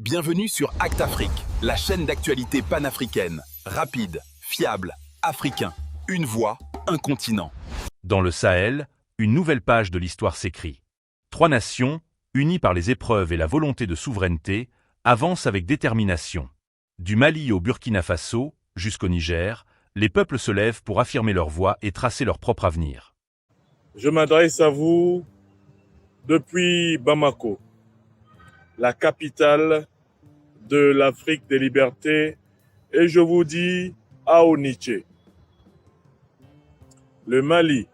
Bienvenue sur Act Afrique, la chaîne d'actualité panafricaine. Rapide, fiable, africain. Une voix, un continent. Dans le Sahel, une nouvelle page de l'histoire s'écrit. 3 nations, unies par les épreuves et la volonté de souveraineté, avancent avec détermination. Du Mali au Burkina Faso, jusqu'au Niger, les peuples se lèvent pour affirmer leur voix et tracer leur propre avenir. Je m'adresse à vous depuis Bamako, la capitale de l'Afrique des libertés, et je vous dis Aoniché. Le Mali,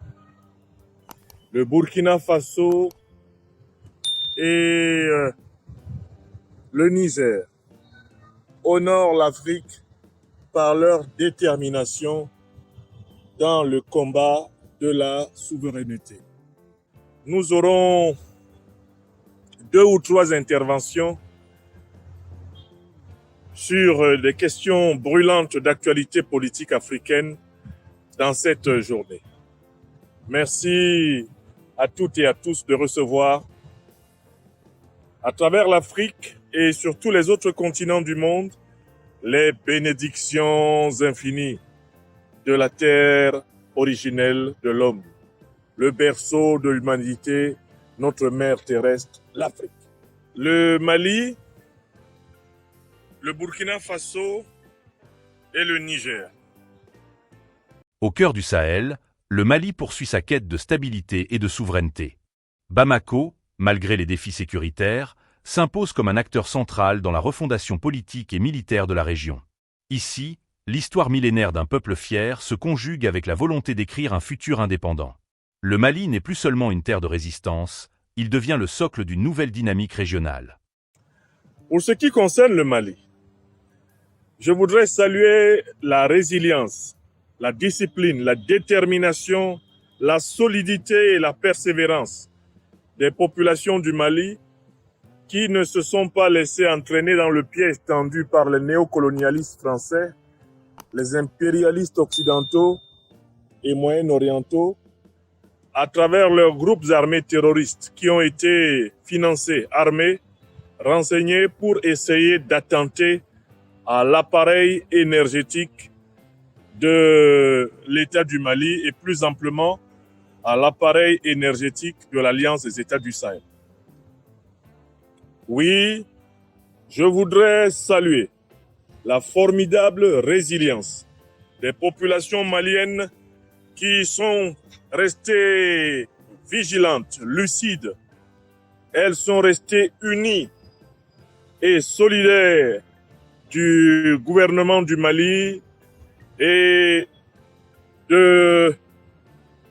le Burkina Faso et le Niger honorent l'Afrique par leur détermination dans le combat de la souveraineté. Nous aurons 2 ou 3 interventions sur des questions brûlantes d'actualité politique africaine dans cette journée. Merci à toutes et à tous de recevoir à travers l'Afrique et sur tous les autres continents du monde les bénédictions infinies de la terre originelle de l'homme, le berceau de l'humanité, notre mère terrestre, l'Afrique. Le Mali, le Burkina Faso et le Niger. Au cœur du Sahel, le Mali poursuit sa quête de stabilité et de souveraineté. Bamako, malgré les défis sécuritaires, s'impose comme un acteur central dans la refondation politique et militaire de la région. Ici, l'histoire millénaire d'un peuple fier se conjugue avec la volonté d'écrire un futur indépendant. Le Mali n'est plus seulement une terre de résistance, il devient le socle d'une nouvelle dynamique régionale. Pour ce qui concerne le Mali, je voudrais saluer la résilience, la discipline, la détermination, la solidité et la persévérance des populations du Mali qui ne se sont pas laissées entraîner dans le piège tendu par les néocolonialistes français, les impérialistes occidentaux et moyen-orientaux, à travers leurs groupes armés terroristes qui ont été financés, armés, renseignés pour essayer d'attenter à l'appareil énergétique de l'État du Mali et plus amplement à l'appareil énergétique de l'Alliance des États du Sahel. Oui, je voudrais saluer la formidable résilience des populations maliennes qui sont restées vigilantes, lucides. Elles sont restées unies et solidaires du gouvernement du Mali et de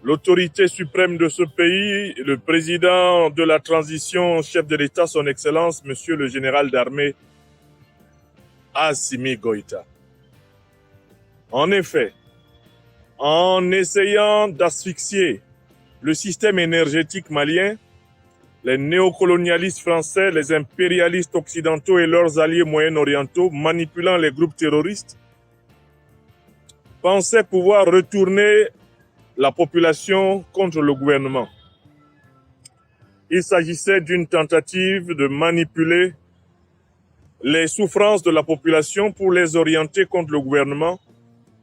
l'autorité suprême de ce pays, le président de la transition, chef de l'État, son Excellence, Monsieur le général d'armée, Assimi Goïta. En effet, en essayant d'asphyxier le système énergétique malien, les néocolonialistes français, les impérialistes occidentaux et leurs alliés moyen-orientaux, manipulant les groupes terroristes, pensaient pouvoir retourner la population contre le gouvernement. Il s'agissait d'une tentative de manipuler les souffrances de la population pour les orienter contre le gouvernement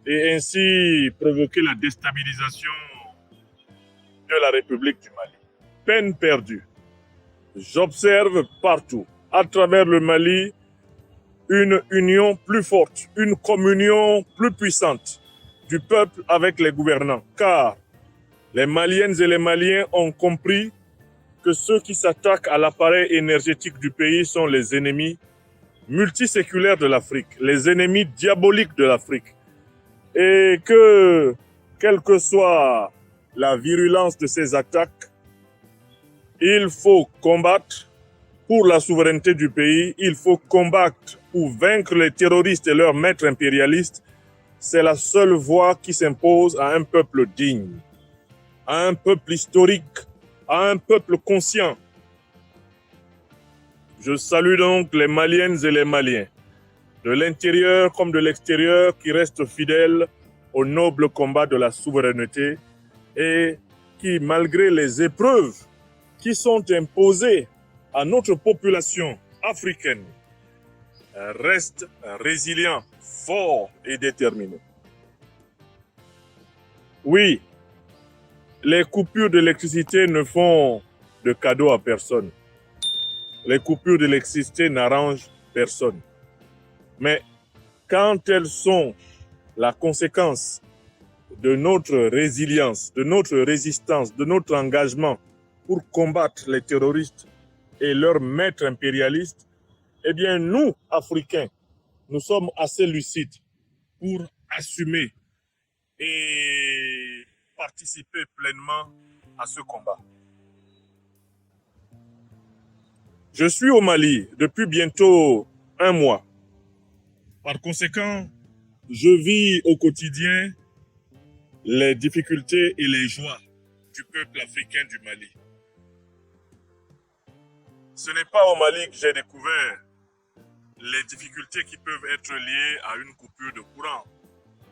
et ainsi provoquer la déstabilisation de la République du Mali. Peine perdue. J'observe partout, à travers le Mali, une union plus forte, une communion plus puissante du peuple avec les gouvernants, car les Maliennes et les Maliens ont compris que ceux qui s'attaquent à l'appareil énergétique du pays sont les ennemis multiséculaires de l'Afrique, les ennemis diaboliques de l'Afrique, et que, quelle que soit la virulence de ces attaques, il faut combattre pour la souveraineté du pays, il faut combattre pour vaincre les terroristes et leurs maîtres impérialistes. C'est la seule voie qui s'impose à un peuple digne, à un peuple historique, à un peuple conscient. Je salue donc les Maliennes et les Maliens, de l'intérieur comme de l'extérieur, qui restent fidèles au noble combat de la souveraineté et qui, malgré les épreuves qui sont imposées à notre population africaine, reste résilient, fort et déterminé. Oui, les coupures d'électricité ne font de cadeau à personne. Les coupures d'électricité n'arrangent personne. Mais quand elles sont la conséquence de notre résilience, de notre résistance, de notre engagement pour combattre les terroristes et leurs maîtres impérialistes, eh bien nous, Africains, nous sommes assez lucides pour assumer et participer pleinement à ce combat. Je suis au Mali depuis bientôt 1 mois. Par conséquent, je vis au quotidien les difficultés et les joies du peuple africain du Mali. Ce n'est pas au Mali que j'ai découvert les difficultés qui peuvent être liées à une coupure de courant.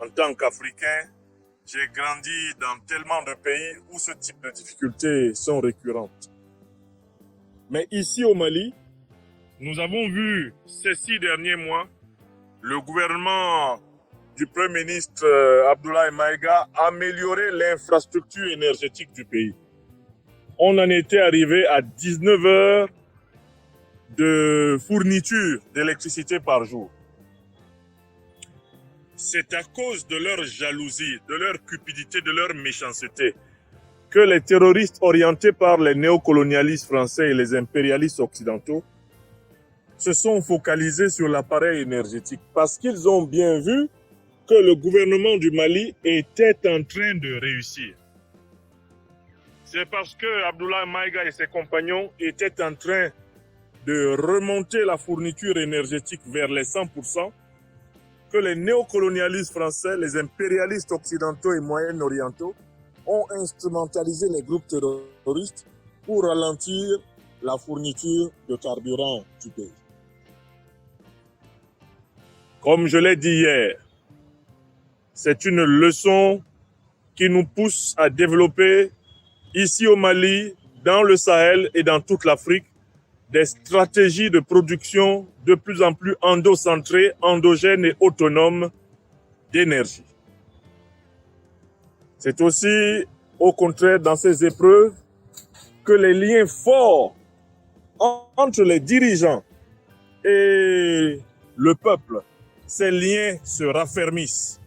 En tant qu'Africain, j'ai grandi dans tellement de pays où ce type de difficultés sont récurrentes. Mais ici au Mali, nous avons vu ces 6 derniers mois le gouvernement du Premier ministre Abdoulaye Maïga améliorer l'infrastructure énergétique du pays. On en était arrivé à 19 heures de fourniture d'électricité par jour. C'est à cause de leur jalousie, de leur cupidité, de leur méchanceté que les terroristes orientés par les néocolonialistes français et les impérialistes occidentaux se sont focalisés sur l'appareil énergétique parce qu'ils ont bien vu que le gouvernement du Mali était en train de réussir. C'est parce que Abdoulaye Maïga et ses compagnons étaient en train de remonter la fourniture énergétique vers les 100% que les néocolonialistes français, les impérialistes occidentaux et moyen-orientaux ont instrumentalisé les groupes terroristes pour ralentir la fourniture de carburant du pays. Comme je l'ai dit hier, c'est une leçon qui nous pousse à développer ici au Mali, dans le Sahel et dans toute l'Afrique, des stratégies de production de plus en plus endocentrées, endogènes et autonomes d'énergie. C'est aussi, au contraire, dans ces épreuves, que les liens forts entre les dirigeants et le peuple, ces liens se raffermissent.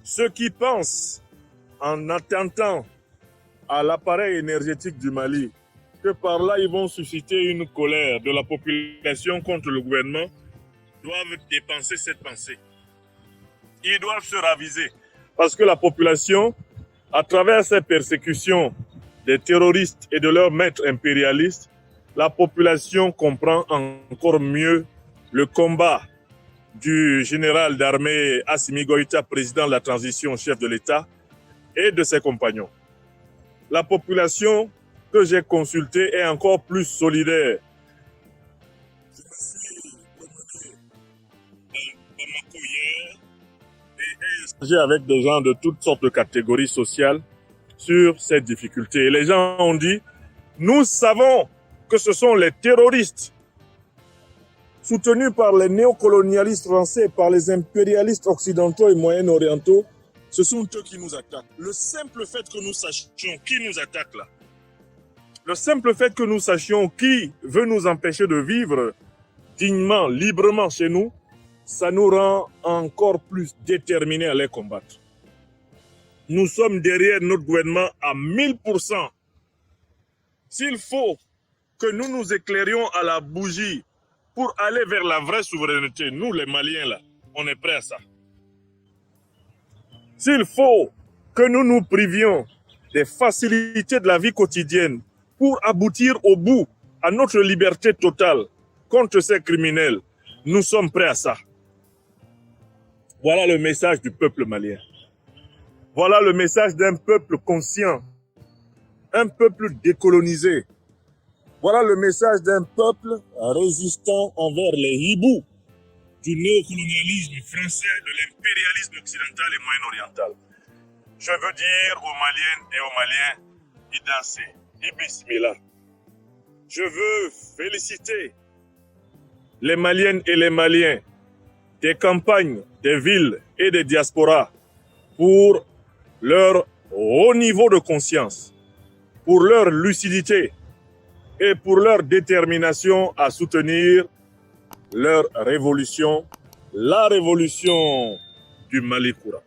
Ceux qui pensent, en attentant à l'appareil énergétique du Mali, que par là ils vont susciter une colère de la population contre le gouvernement, doivent dépenser cette pensée. Ils doivent se raviser. Parce que la population, à travers ces persécutions des terroristes et de leurs maîtres impérialistes, la population comprend encore mieux le combat du général d'armée Assimi Goïta, président de la transition, chef de l'État, et de ses compagnons. La population que j'ai consultée est encore plus solidaire. Je me suis promené à Bamako hier et échangé avec des gens de toutes sortes de catégories sociales sur ces difficultés. Et les gens ont dit, nous savons que ce sont les terroristes soutenus par les néocolonialistes français, par les impérialistes occidentaux et moyen-orientaux, ce sont eux qui nous attaquent. Le simple fait que nous sachions qui nous attaque là, le simple fait que nous sachions qui veut nous empêcher de vivre dignement, librement chez nous, ça nous rend encore plus déterminés à les combattre. Nous sommes derrière notre gouvernement à 1000%. S'il faut que nous nous éclairions à la bougie pour aller vers la vraie souveraineté, nous les Maliens là, on est prêts à ça. S'il faut que nous nous privions des facilités de la vie quotidienne pour aboutir au bout à notre liberté totale contre ces criminels, nous sommes prêts à ça. Voilà le message du peuple malien. Voilà le message d'un peuple conscient, un peuple décolonisé. Voilà le message d'un peuple résistant envers les hiboux du néocolonialisme français, de l'impérialisme occidental et moyen-oriental. Je veux dire aux Maliennes et aux Maliens, y danser, y bismillah. Je veux féliciter les Maliennes et les Maliens des campagnes, des villes et des diasporas pour leur haut niveau de conscience, pour leur lucidité et pour leur détermination à soutenir leur révolution, la révolution du Mali Koura.